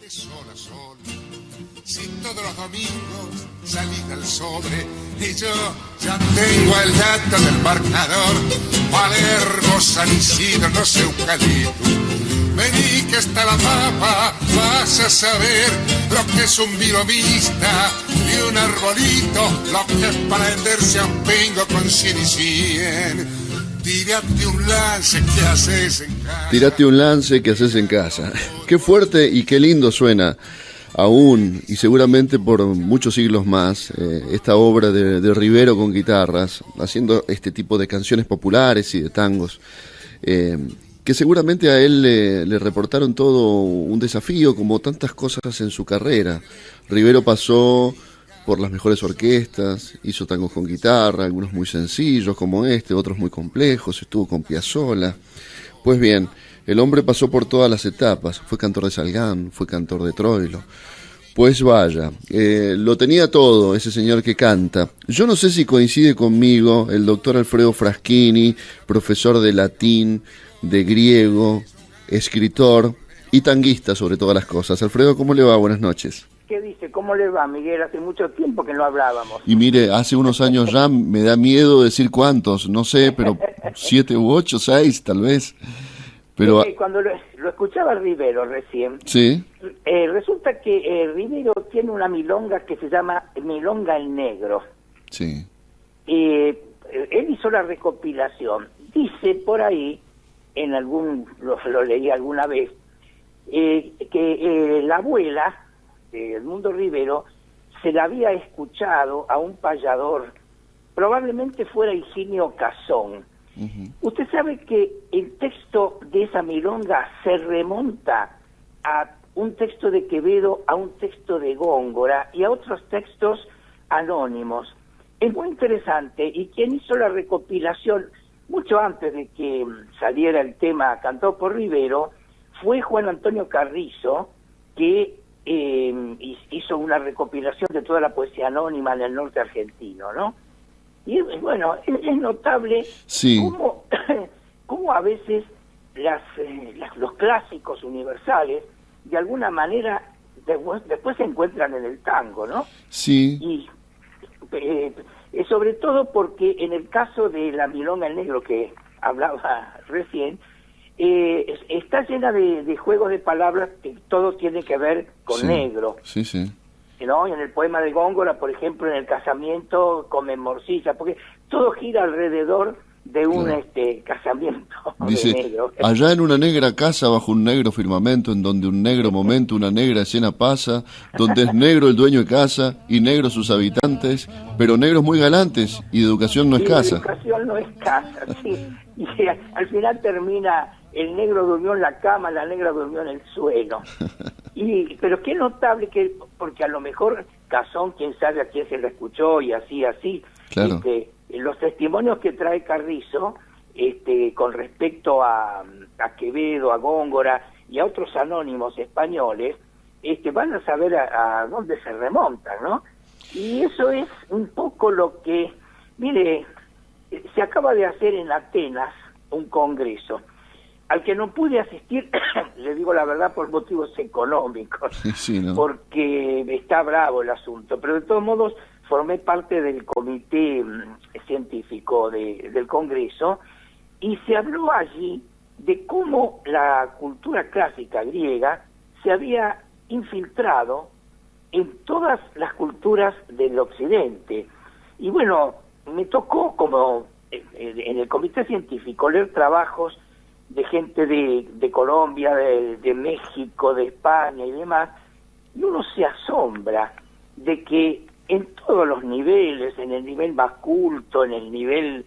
Sol a sol, si todos los domingos salí del sobre y yo ya tengo el dato del marcador. Palermo, San Isidro, no sé, Eucalipto. Vení que está la papa, vas a saber lo que es un vilomista y un arbolito, lo que es para venderse a un pingo con 100 y 100. Tírate un lance que haces en casa. Tírate un lance que haces en casa. Qué fuerte y qué lindo suena aún, y seguramente por muchos siglos más, esta obra de Rivero con guitarras, haciendo este tipo de canciones populares y de tangos, que seguramente a él le reportaron todo un desafío, como tantas cosas en su carrera. Rivero pasó por las mejores orquestas, hizo tangos con guitarra, algunos muy sencillos como este, otros muy complejos, estuvo con Piazzolla. Pues bien, el hombre pasó por todas las etapas, fue cantor de Salgán, fue cantor de Troilo. Pues vaya, lo tenía todo ese señor que canta. Yo no sé si coincide conmigo el doctor Alfredo Fraschini, profesor de latín, de griego, escritor y tanguista sobre todas las cosas. Alfredo, ¿cómo le va? Buenas noches. ¿Qué dice? ¿Cómo le va, Miguel? Hace mucho tiempo que no hablábamos. Y mire, hace unos años ya me da miedo decir cuántos, no sé, pero 7 u 8, 6 tal vez. Pero cuando lo escuchaba Rivero recién, sí. Resulta que Rivero tiene una milonga que se llama Milonga el Negro. Sí. Él hizo la recopilación. Dice por ahí, lo leí alguna vez, que la abuela Edmundo Rivero se la había escuchado a un payador, probablemente fuera Higinio Cazón. Uh-huh. Usted sabe que el texto de esa milonga se remonta a un texto de Quevedo, a un texto de Góngora y a otros textos anónimos. Es muy interesante, y quien hizo la recopilación mucho antes de que saliera el tema cantado por Rivero fue Juan Antonio Carrizo, que hizo una recopilación de toda la poesía anónima en el norte argentino, ¿no? Y bueno, es notable sí. cómo a veces los clásicos universales de alguna manera después se encuentran en el tango, ¿no? Sí. Y sobre todo porque en el caso de la Milonga el Negro que hablaba recién, está llena de juegos de palabras que todo tiene que ver con sí, negro. Sí, sí. ¿No? En el poema de Góngora, por ejemplo, en el casamiento comen morcilla, porque todo gira alrededor de un casamiento. Dice, de negro. allá en una negra casa bajo un negro firmamento, en donde un negro momento, una negra escena pasa, donde es negro el dueño de casa y negros sus habitantes, pero negros muy galantes y de educación no escasa. Educación no escasa, sí. Y al final termina: el negro durmió en la cama, la negra durmió en el suelo. Pero qué notable que, porque a lo mejor Cazón, quién sabe a quién se lo escuchó y así. Claro. Los testimonios que trae Carrizo, con respecto a Quevedo, a Góngora y a otros anónimos españoles, van a saber a dónde se remontan, ¿no? Y eso es un poco lo que, mire, se acaba de hacer en Atenas un congreso al que no pude asistir, le digo la verdad, por motivos económicos, sí, ¿no? Porque está bravo el asunto, pero de todos modos formé parte del comité científico del congreso, y se habló allí de cómo la cultura clásica griega se había infiltrado en todas las culturas del occidente. Y bueno, me tocó, como en el comité científico, leer trabajos de gente de Colombia, de México, de España y demás, y uno se asombra de que en todos los niveles, en el nivel más culto, en el nivel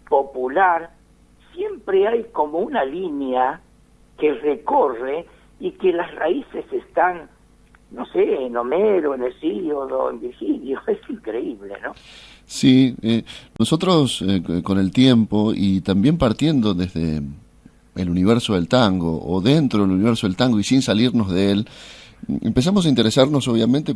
popular, siempre hay como una línea que recorre y que las raíces están, no sé, en Homero, en Hesíodo, en Virgilio. Es increíble, ¿no? Sí, nosotros con el tiempo y también partiendo desde el universo del tango o dentro del universo del tango y sin salirnos de él, empezamos a interesarnos obviamente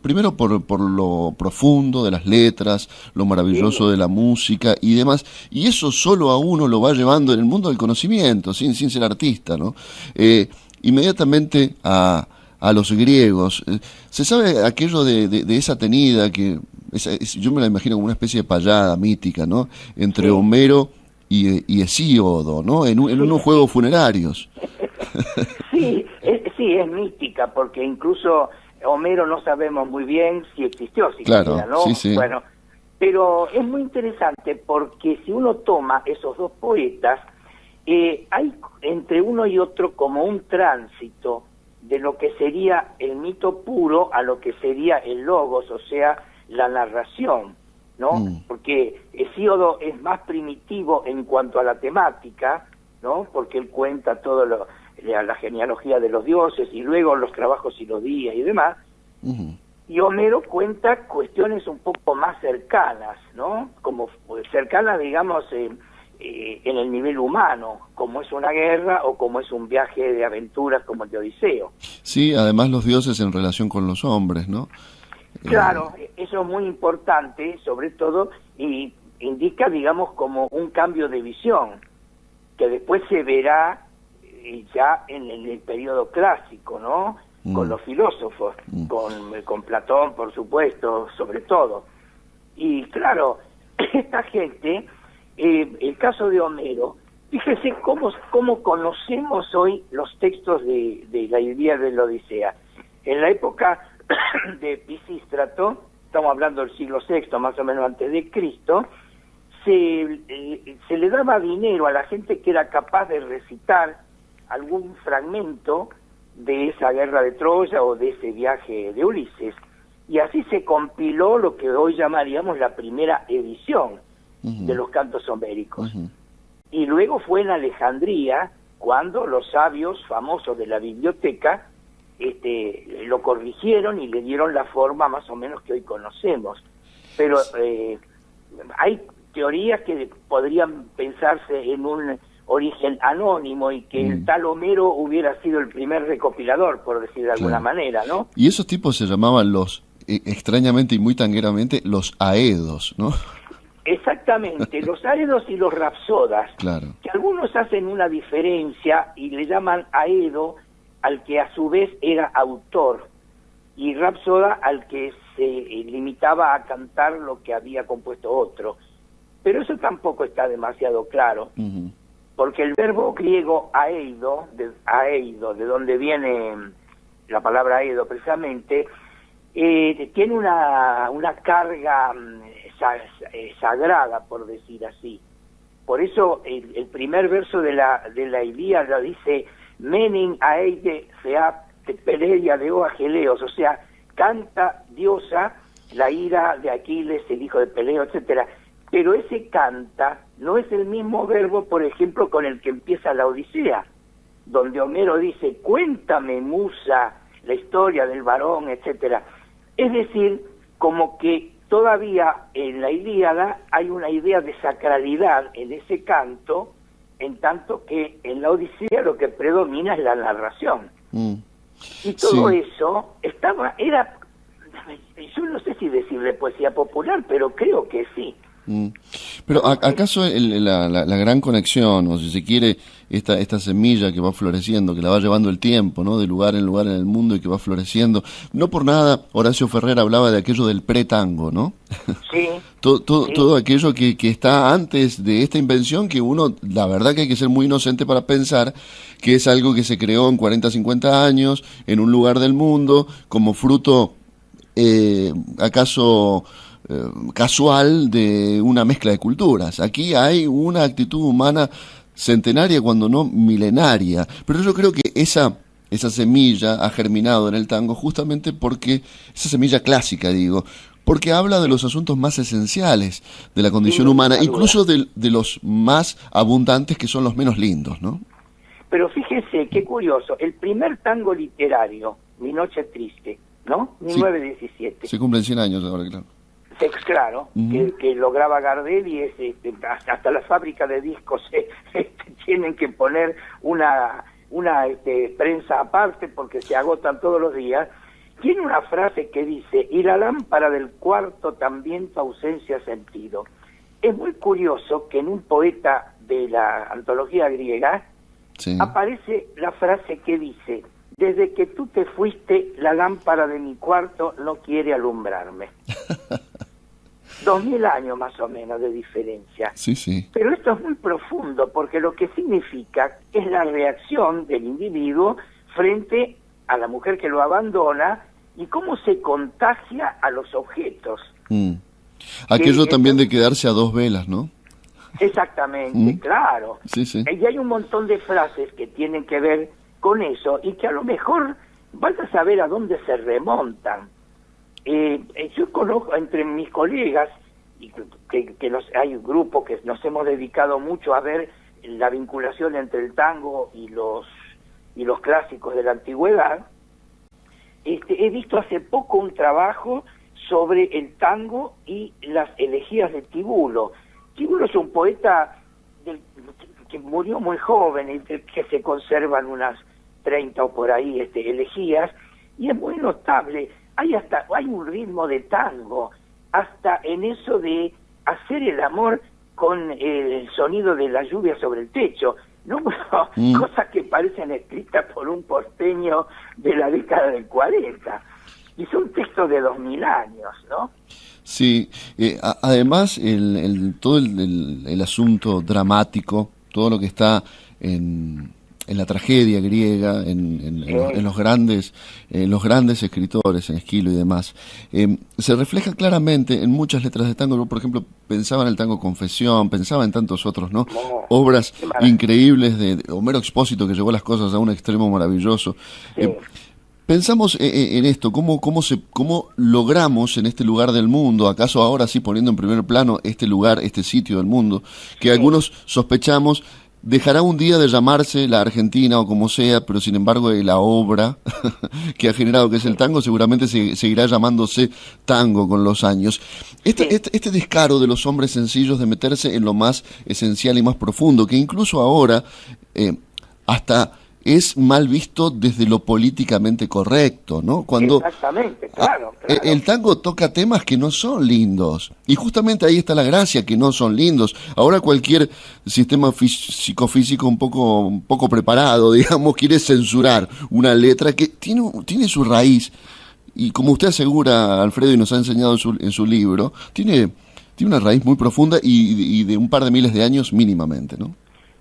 primero por lo profundo de las letras, lo maravilloso de la música y demás, y eso solo a uno lo va llevando en el mundo del conocimiento, sin ser artista, ¿no? inmediatamente a los griegos. ¿Se sabe aquello de esa tenida que yo me la imagino como una especie de payada mítica, ¿no? Entre Sí. Homero y Hesíodo, ¿no? En unos juegos funerarios. Sí, es mística, porque incluso Homero no sabemos muy bien si existió Claro, siquiera, ¿no? sí. Bueno, pero es muy interesante porque si uno toma esos dos poetas, hay entre uno y otro como un tránsito de lo que sería el mito puro a lo que sería el logos, o sea, la narración, ¿no? Porque Hesíodo es más primitivo en cuanto a la temática, ¿no? Porque él cuenta todo la genealogía de los dioses y luego los trabajos y los días y demás. Y Homero cuenta cuestiones un poco más cercanas, ¿no? Como cercanas, digamos, en el nivel humano, como es una guerra o como es un viaje de aventuras como el de Odiseo. Sí, además los dioses en relación con los hombres, ¿no? Claro, eso es muy importante, sobre todo, y indica, digamos, como un cambio de visión, que después se verá ya en el periodo clásico, ¿no? Con los filósofos, con Platón, por supuesto, sobre todo. Y claro, esta gente, el caso de Homero, fíjese cómo conocemos hoy los textos de la Ilíada de la Odisea. En la época de Pisístrato, estamos hablando del siglo VI, más o menos antes de Cristo, se le daba dinero a la gente que era capaz de recitar algún fragmento de esa guerra de Troya o de ese viaje de Ulises. Y así se compiló lo que hoy llamaríamos la primera edición de los cantos homéricos. Y luego fue en Alejandría cuando los sabios famosos de la biblioteca lo corrigieron y le dieron la forma más o menos que hoy conocemos. Pero hay teorías que podrían pensarse en un origen anónimo y que el tal Homero hubiera sido el primer recopilador, por decir de alguna manera, ¿no? Y esos tipos se llamaban extrañamente y muy tangueramente, los aedos, ¿no? Exactamente, los aedos y los rapsodas, Claro. que algunos hacen una diferencia y le llaman aedo al que a su vez era autor, y rapsoda al que se limitaba a cantar lo que había compuesto otro. Pero eso tampoco está demasiado claro, porque el verbo griego aeido, de donde viene la palabra aeido precisamente, tiene una carga sagrada, por decir así. Por eso el primer verso de la Ilíada dice Menin aeide feat peleia deo ageleos, o sea, canta diosa la ira de Aquiles, el hijo de Peleo, etcétera. Pero ese canta no es el mismo verbo, por ejemplo, con el que empieza la Odisea, donde Homero dice, cuéntame, musa, la historia del varón, etcétera. Es decir, como que todavía en la Ilíada hay una idea de sacralidad en ese canto, en tanto que en la Odisea lo que predomina es la narración. Y todo eso era, yo no sé si decirle poesía popular, pero creo que sí. Pero ¿acaso la gran conexión, o si se quiere, esta semilla que va floreciendo, que la va llevando el tiempo, ¿no? De lugar en el mundo y que va floreciendo? No por nada Horacio Ferrer hablaba de aquello del pretango, ¿no? Sí. Todo aquello que está antes de esta invención, que uno, la verdad que hay que ser muy inocente para pensar que es algo que se creó en 40, 50 años, en un lugar del mundo, como fruto, acaso casual de una mezcla de culturas. Aquí hay una actitud humana centenaria, cuando no milenaria, pero yo creo que esa semilla ha germinado en el tango justamente porque, esa semilla clásica digo, porque habla de los asuntos más esenciales de la condición humana, incluso de los más abundantes, que son los menos lindos, ¿no? Pero fíjese, qué curioso, el primer tango literario, Mi Noche Triste, ¿no? 1917. Se cumplen 100 años ahora, claro. Claro, que lo graba Gardel y hasta las fábricas de discos tienen que poner una prensa aparte porque se agotan todos los días. Tiene una frase que dice, y la lámpara del cuarto también tu ausencia ha sentido. Es muy curioso que en un poeta de la antología griega Sí. aparece la frase que dice: desde que tú te fuiste, la lámpara de mi cuarto no quiere alumbrarme. 2000 años más o menos de diferencia. Sí, sí. Pero esto es muy profundo, porque lo que significa es la reacción del individuo frente a la mujer que lo abandona y cómo se contagia a los objetos. Aquello Que también esto- de quedarse a dos velas, ¿no? Exactamente, claro. Sí, sí. Y hay un montón de frases que tienen que ver con eso y que a lo mejor vas a saber a dónde se remontan. Yo conozco entre mis colegas, y hay un grupo que nos hemos dedicado mucho a ver la vinculación entre el tango y los clásicos de la antigüedad. He visto hace poco un trabajo sobre el tango y las elegías de Tibulo. Tibulo es un poeta que murió muy joven y que se conservan unas 30 o por ahí elegías, y es muy notable. Hay un ritmo de tango, hasta en eso de hacer el amor con el sonido de la lluvia sobre el techo, ¿no? Cosas que parecen escritas por un porteño de la década del 40, y son textos de 2000 años, ¿no? Sí, además todo el asunto dramático, todo lo que está en la tragedia griega, en los grandes escritores, en Esquilo y demás, se refleja claramente en muchas letras de tango. Yo, por ejemplo, pensaba en el tango Confesión, pensaba en tantos otros, ¿no? Obras increíbles de Homero Expósito, que llevó las cosas a un extremo maravilloso. Sí. Pensamos en esto, cómo logramos en este lugar del mundo, acaso ahora sí poniendo en primer plano este lugar, este sitio del mundo, que algunos sospechamos dejará un día de llamarse la Argentina o como sea, pero sin embargo la obra que ha generado, que es el tango, seguramente seguirá llamándose tango con los años. Este descaro de los hombres sencillos de meterse en lo más esencial y más profundo, que incluso ahora hasta es mal visto desde lo políticamente correcto, ¿no? Cuando Exactamente, claro. el tango toca temas que no son lindos, y justamente ahí está la gracia, que no son lindos. Ahora cualquier sistema psicofísico un poco preparado, digamos, quiere censurar una letra que tiene su raíz, y como usted asegura, Alfredo, y nos ha enseñado en su libro, tiene una raíz muy profunda y de un par de miles de años mínimamente, ¿no?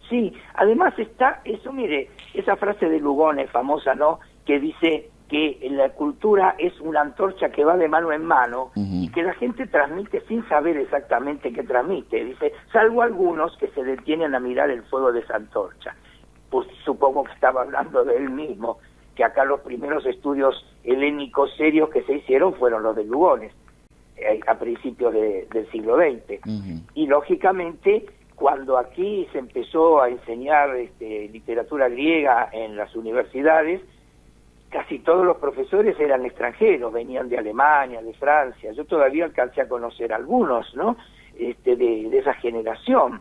Sí, además está eso, mire, esa frase de Lugones famosa, ¿no?, que dice que la cultura es una antorcha que va de mano en mano y que la gente transmite sin saber exactamente qué transmite. Dice, salvo algunos que se detienen a mirar el fuego de esa antorcha. Pues supongo que estaba hablando de él mismo, que acá los primeros estudios helénicos serios que se hicieron fueron los de Lugones, a principios del siglo XX. Y lógicamente, cuando aquí se empezó a enseñar literatura griega en las universidades, casi todos los profesores eran extranjeros, venían de Alemania, de Francia. Yo todavía alcancé a conocer algunos, ¿no?, de esa generación.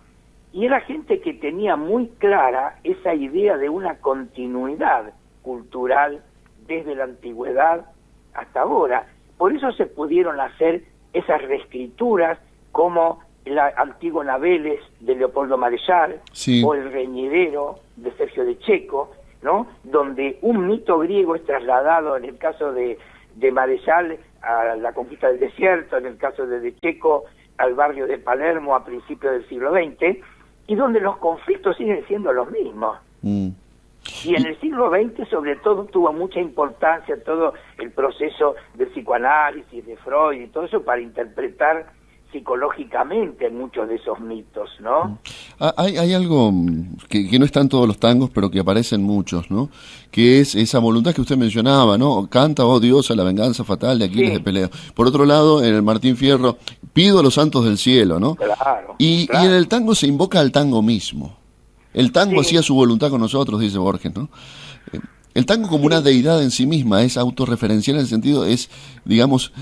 Y era gente que tenía muy clara esa idea de una continuidad cultural desde la antigüedad hasta ahora. Por eso se pudieron hacer esas reescrituras como la Antígona Vélez de Leopoldo Marechal, sí, o el Reñidero de Sergio de Checo, ¿no?, donde un mito griego es trasladado, en el caso de Marechal, a la conquista del desierto, en el caso de Checo, al barrio de Palermo a principios del siglo XX, y donde los conflictos siguen siendo los mismos. Y en el siglo XX, sobre todo, tuvo mucha importancia todo el proceso del psicoanálisis, de Freud y todo eso, para interpretar psicológicamente muchos de esos mitos, ¿no? Hay algo que no está en todos los tangos, pero que aparece en muchos, ¿no? Que es esa voluntad que usted mencionaba, ¿no? Canta, oh Dios, a la venganza fatal de Aquiles de Peleo. Por otro lado, en el Martín Fierro, pido a los santos del cielo, ¿no? Claro. Y en el tango se invoca al tango mismo. El tango hacía su voluntad con nosotros, dice Borges, ¿no? El tango como una deidad en sí misma, es autorreferencial en el sentido, digamos,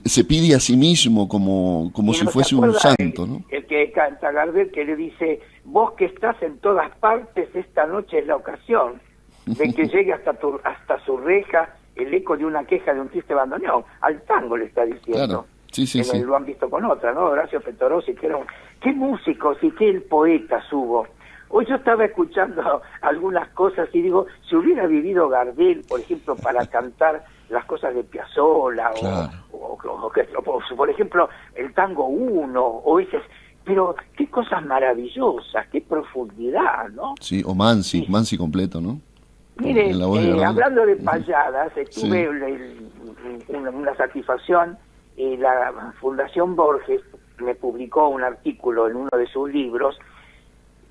se pide a sí mismo como si fuese un santo, ¿no? El que canta Gardel, que le dice, vos que estás en todas partes, esta noche es la ocasión de que llegue hasta su reja el eco de una queja de un triste bandoneón. Al tango le está diciendo. Claro. Sí, sí, sí. Lo han visto con otra, ¿no? Horacio Petorossi, que era qué músicos y qué poetas hubo. Hoy yo estaba escuchando algunas cosas y digo, si hubiera vivido Gardel, por ejemplo, para cantar las cosas de Piazzolla, Claro. o por ejemplo, el Tango 1, o ese... Pero qué cosas maravillosas, qué profundidad, ¿no? Sí, o Mansi, Mansi completo, ¿no? Mire, En la voz de Gardel. hablando de payadas, tuve Sí. una satisfacción. La Fundación Borges me publicó un artículo en uno de sus libros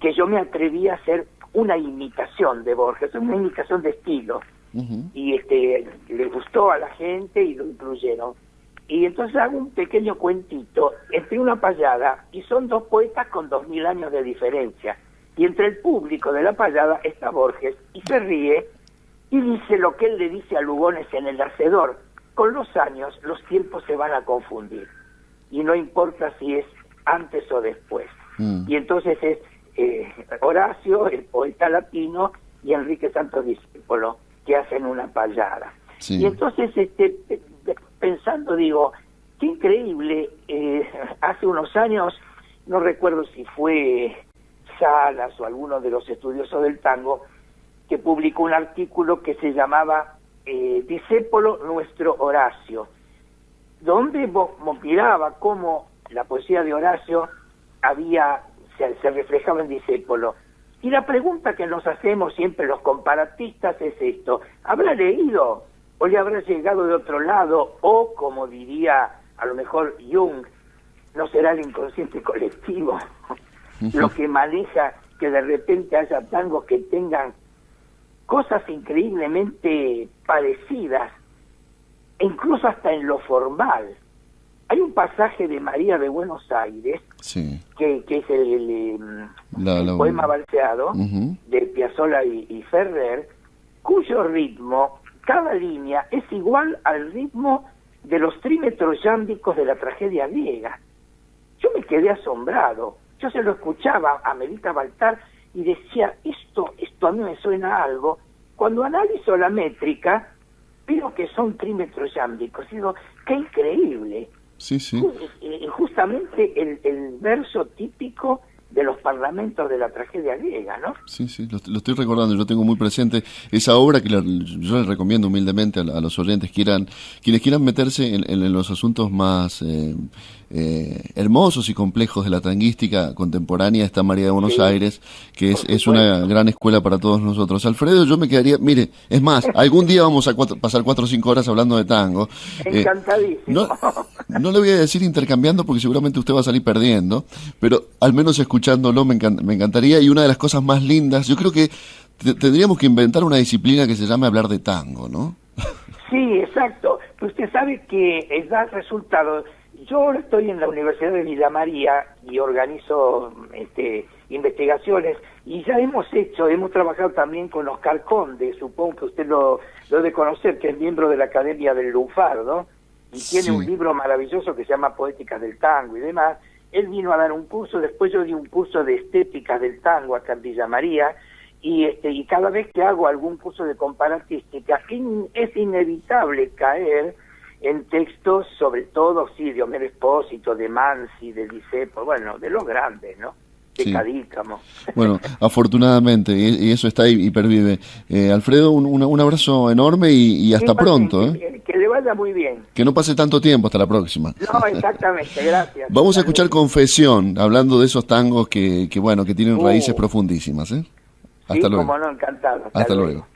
que yo me atreví a hacer una imitación de Borges, una imitación de estilo. Ujú. Y le gustó a la gente y lo incluyeron. Y entonces hago un pequeño cuentito entre una payada, y son dos poetas con 2000 años de diferencia. Y entre el público de la payada está Borges, y se ríe, y dice lo que él le dice a Lugones en El Hacedor: con los años los tiempos se van a confundir, y no importa si es antes o después. Y entonces es Horacio, el poeta latino, y Enrique Santos Discépolo, que hacen una payada. Sí. Y entonces pensando, digo, qué increíble, hace unos años, no recuerdo si fue Salas o alguno de los estudiosos del tango, que publicó un artículo que se llamaba Discépolo, nuestro Horacio, donde miraba cómo la poesía de Horacio se reflejaba en Discépolo. Y la pregunta que nos hacemos siempre los comparatistas es esto: ¿habrá leído o le habrá llegado de otro lado? O, como diría a lo mejor Jung, ¿no será el inconsciente colectivo lo que maneja que de repente haya tangos que tengan cosas increíblemente parecidas, e incluso hasta en lo formal? Hay un pasaje de María de Buenos Aires, Sí. que es el poema balseado Ujú. de Piazzolla y Ferrer, cuyo ritmo, cada línea, es igual al ritmo de los trímetros yámbicos de la tragedia griega. Yo me quedé asombrado. Yo se lo escuchaba a Melita Baltar y decía, esto a mí me suena a algo. Cuando analizo la métrica, veo que son trímetros yámbicos. Digo, qué increíble. Sí, sí. Justamente el verso típico de los parlamentos de la tragedia griega, ¿no? Sí, sí, lo estoy recordando. Yo tengo muy presente esa obra que yo les recomiendo humildemente a los oyentes quienes quieran meterse en los asuntos más hermosos y complejos de la tanguística contemporánea. Está María de Buenos Sí, Aires, que por es una supuesto. gran escuela para todos nosotros. Alfredo, yo me quedaría, mire, es más, algún día vamos a pasar 4 o 5 horas hablando de tango. Encantadísimo. No le voy a decir intercambiando porque seguramente usted va a salir perdiendo, pero al menos escuchándolo me encantaría. Y una de las cosas más lindas, yo creo que tendríamos que inventar una disciplina que se llame hablar de tango, ¿no? Sí, exacto. Usted sabe que da resultados. Yo ahora estoy en la Universidad de Villa María y organizo investigaciones, y ya hemos trabajado también con Oscar Conde, supongo que usted lo debe conocer, que es miembro de la Academia del Lunfardo, y tiene Sí. un libro maravilloso que se llama Poéticas del Tango y demás. Él vino a dar un curso, después yo di un curso de estéticas del tango acá en Villa María, y cada vez que hago algún curso de comparatística, es inevitable caer en textos, sobre todo, sí, de Homero Expósito, de Mansi, de Discépolo, bueno, de los grandes, ¿no? De Sí. Cadícamo. Bueno, afortunadamente, y eso está ahí y pervive. Alfredo, un abrazo enorme y hasta pronto, ¿eh? Que le vaya muy bien. Que no pase tanto tiempo, hasta la próxima. No, exactamente, gracias. Vamos a Hasta escuchar luego. Confesión, hablando de esos tangos que tienen raíces profundísimas, ¿eh? Hasta Sí, luego. como no, encantado. Hasta luego.